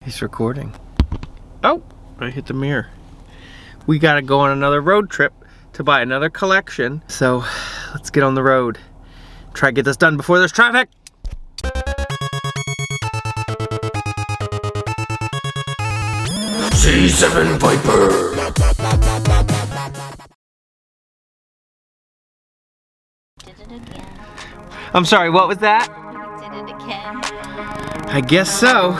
He's recording. Oh, I hit the mirror. We gotta go on another road trip to buy another collection. So let's get on the road. Try to get this done before there's traffic. C7 Viper. Did it again. I'm sorry, what was that? Did it again. I guess so.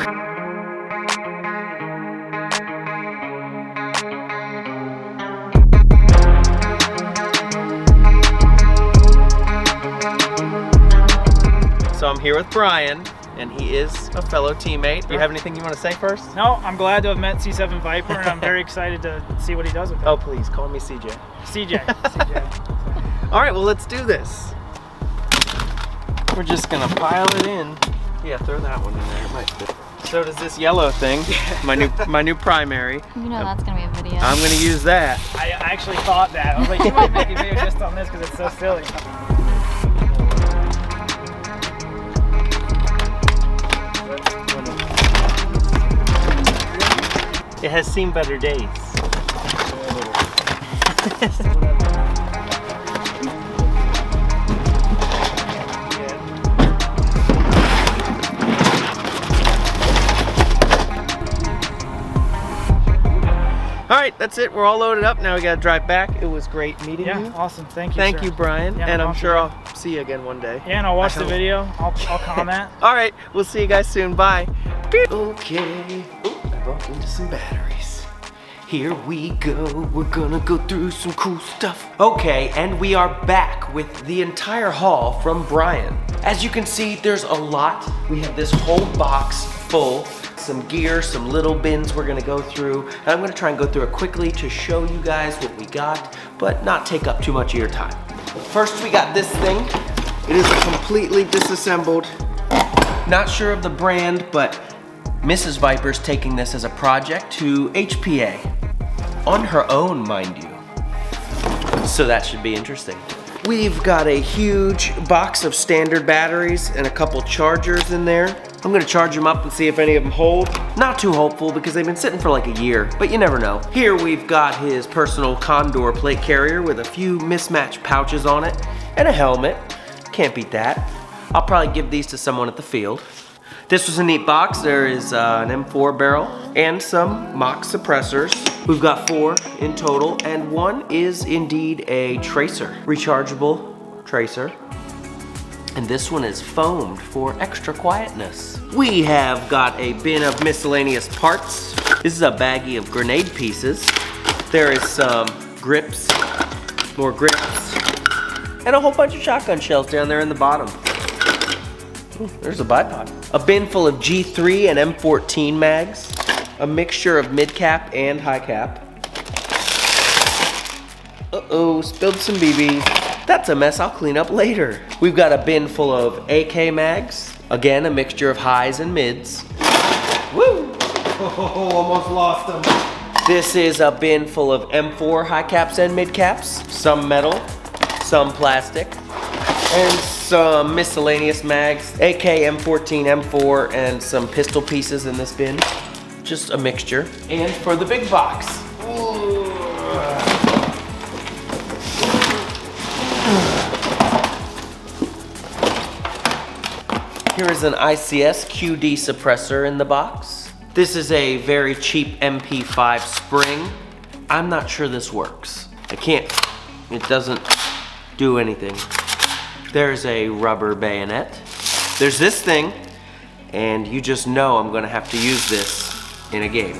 So I'm here with Brian, and he is a fellow teammate. Do you have anything you want to say first? No, I'm glad to have met C7 Viper, and I'm very excited to see what he does with it. Oh, please, call me CJ. CJ. All right, well, let's do this. We're just gonna pile it in. Yeah, throw that one in there, it might fit. So does this yellow thing, my new primary. You know that's gonna be a video. I'm gonna use that. I actually thought that. I was like, you might make a video just on this because it's so silly. It has seen better days. All right, that's it. We're all loaded up. Now we gotta drive back. It was great meeting you. Yeah, awesome. Thank you. Thank sir. you, Brian. Yeah, and I'm awesome. sure I'll see you again one day. Yeah, and I'll watch I the hope. video. I'll comment. All right, we'll see you guys soon. Bye. Okay. Ooh, I bumped into some batteries. Here we go. We're gonna go through some cool stuff. Okay, and we are back with the entire haul from Brian. As you can see, there's a lot. We have this whole box full. Some gear, some little bins we're gonna go through. And I'm gonna try and go through it quickly to show you guys what we got, but not take up too much of your time. First, we got this thing. It is completely disassembled. Not sure of the brand, but Mrs. Viper's taking this as a project to HPA. On her own, mind you. So that should be interesting. We've got a huge box of standard batteries and a couple chargers in there. I'm gonna charge them up and see if any of them hold. Not too hopeful because they've been sitting for like a year, but you never know. Here we've got his personal Condor plate carrier with a few mismatched pouches on it and a helmet. Can't beat that. I'll probably give these to someone at the field. This was a neat box. There is an M4 barrel and some mock suppressors. We've got 4 in total, and one is indeed a tracer, rechargeable tracer. And this one is foamed for extra quietness. We have got a bin of miscellaneous parts. This is a baggie of grenade pieces. There is some grips, more grips, and a whole bunch of shotgun shells down there in the bottom. Ooh, there's a bipod. A bin full of G3 and M14 mags. A mixture of mid-cap and high-cap. Uh-oh, spilled some BBs. That's a mess I'll clean up later. We've got a bin full of AK mags. Again, a mixture of highs and mids. Woo! Oh, almost lost them. This is a bin full of M4 high caps and mid caps. Some metal, some plastic, and some miscellaneous mags. AK, M14, M4, and some pistol pieces in this bin. Just a mixture. And for the big box. Here is an ICS QD suppressor in the box. This is a very cheap MP5 spring. I'm not sure this works. It doesn't do anything. There's a rubber bayonet. There's this thing, and you just know I'm gonna have to use this in a game.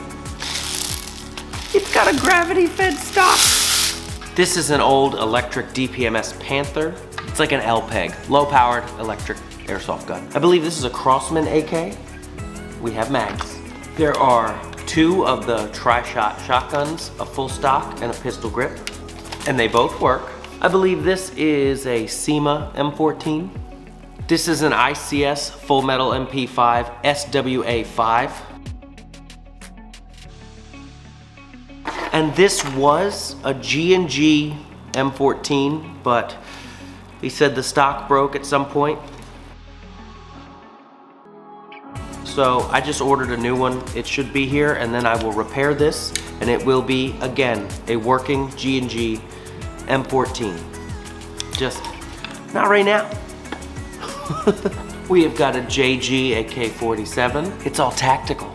It's got a gravity-fed stock. This is an old electric DPMS Panther. It's like an LPEG, low-powered electric airsoft gun. I believe this is a Crossman AK. We have mags. There are 2 of the tri-shot shotguns, a full stock and a pistol grip, and they both work. I believe this is a SEMA M14. This is an ICS Full Metal MP5 SWA5. And this was a G&G M14, but he said the stock broke at some point. so I just ordered a new one. It should be here, and then I will repair this, and it will be, again, a working G&G M14. Just not right now. We have got a JG AK-47. It's all tactical.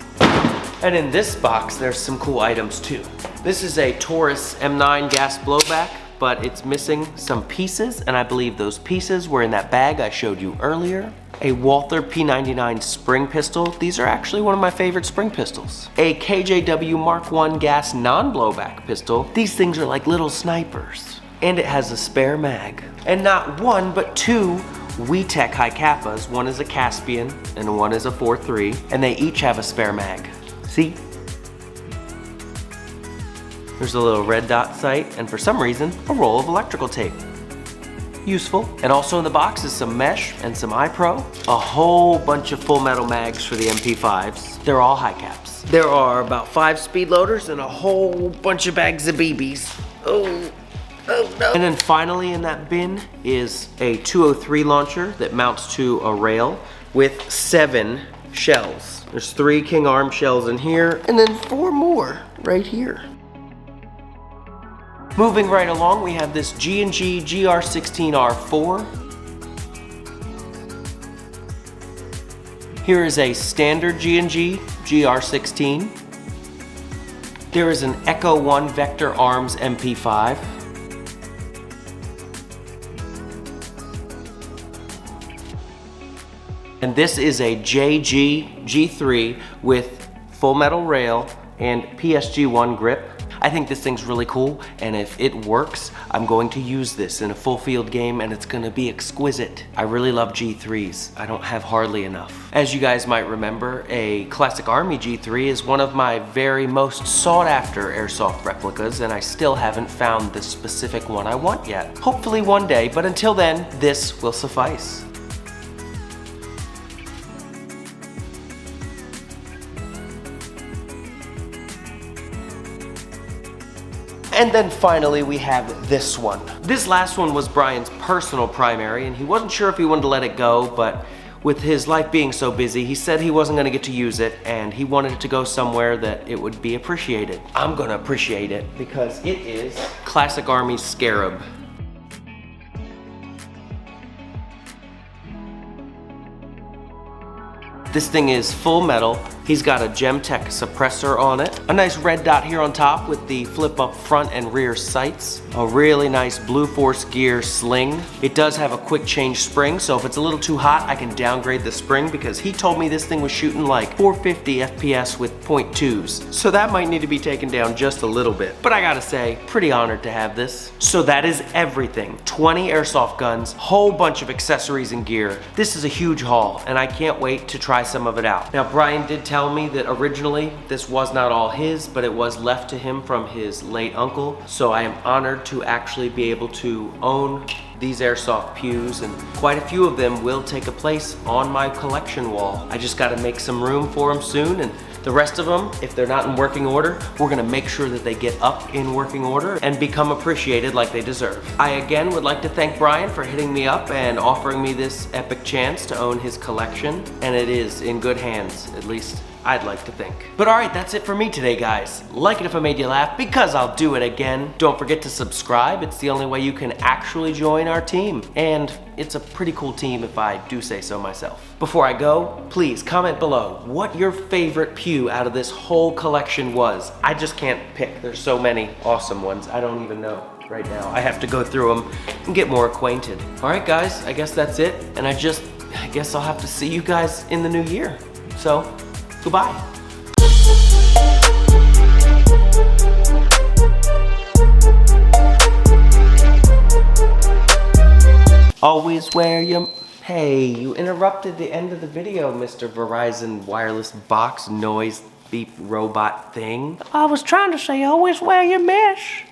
And in this box, there's some cool items too. This is a Taurus M9 gas blowback, but it's missing some pieces, and I believe those pieces were in that bag I showed you earlier. A Walther P99 spring pistol. These are actually one of my favorite spring pistols. A KJW Mark I gas non-blowback pistol. These things are like little snipers. And it has a spare mag. And not one, but two WeTech high kappas. One is a Caspian and one is a 4.3, and they each have a spare mag. See? There's a little red dot sight, and for some reason, a roll of electrical tape. Useful. And also in the box is some mesh and some iPro. A whole bunch of full metal mags for the MP5s. They're all high caps. There are about 5 speed loaders and a whole bunch of bags of BBs. Oh no. And then finally in that bin is a 203 launcher that mounts to a rail with 7 shells. There's 3 King Arm shells in here, and then 4 more right here. Moving right along, we have this G&G GR16R4. Here is a standard G&G GR16. There is an Echo 1 Vector Arms MP5. And this is a JG G3 with full metal rail and PSG1 grip. I think this thing's really cool, and if it works, I'm going to use this in a full field game, and it's gonna be exquisite. I really love G3s. I don't have hardly enough. As you guys might remember, a Classic Army G3 is one of my very most sought after Airsoft replicas, and I still haven't found the specific one I want yet. Hopefully one day, but until then, this will suffice. And then finally we have this one. This last one was Brian's personal primary, and he wasn't sure if he wanted to let it go, but with his life being so busy, he said he wasn't gonna get to use it, and he wanted it to go somewhere that it would be appreciated. I'm gonna appreciate it because it is Classic Army Scarab. This thing is full metal. He's got a Gemtech suppressor on it. A nice red dot here on top with the flip up front and rear sights. A really nice Blue Force gear sling. It does have a quick change spring, so if it's a little too hot, I can downgrade the spring because he told me this thing was shooting like 450 FPS with .2s. So that might need to be taken down just a little bit. But I gotta say, pretty honored to have this. So that is everything. 20 airsoft guns, whole bunch of accessories and gear. This is a huge haul, and I can't wait to try some of it out. Now, Brian did tell me that originally this was not all his, but it was left to him from his late uncle. So I am honored to actually be able to own these airsoft pews, and quite a few of them will take a place on my collection wall. I just gotta make some room for them soon, and the rest of them, if they're not in working order, we're gonna make sure that they get up in working order and become appreciated like they deserve. I again would like to thank Brian for hitting me up and offering me this epic chance to own his collection, and it is in good hands, at least I'd like to think. But alright, that's it for me today, guys. Like it if I made you laugh, because I'll do it again. Don't forget to subscribe. It's the only way you can actually join our team. And it's a pretty cool team if I do say so myself. Before I go, please comment below what your favorite pew out of this whole collection was. I just can't pick. There's so many awesome ones. I don't even know right now. I have to go through them and get more acquainted. Alright guys, I guess that's it. And I guess I'll have to see you guys in the new year. So, goodbye. Always wear your... Hey, you interrupted the end of the video, Mr. Verizon wireless box noise beep robot thing. I was trying to say always wear your mesh.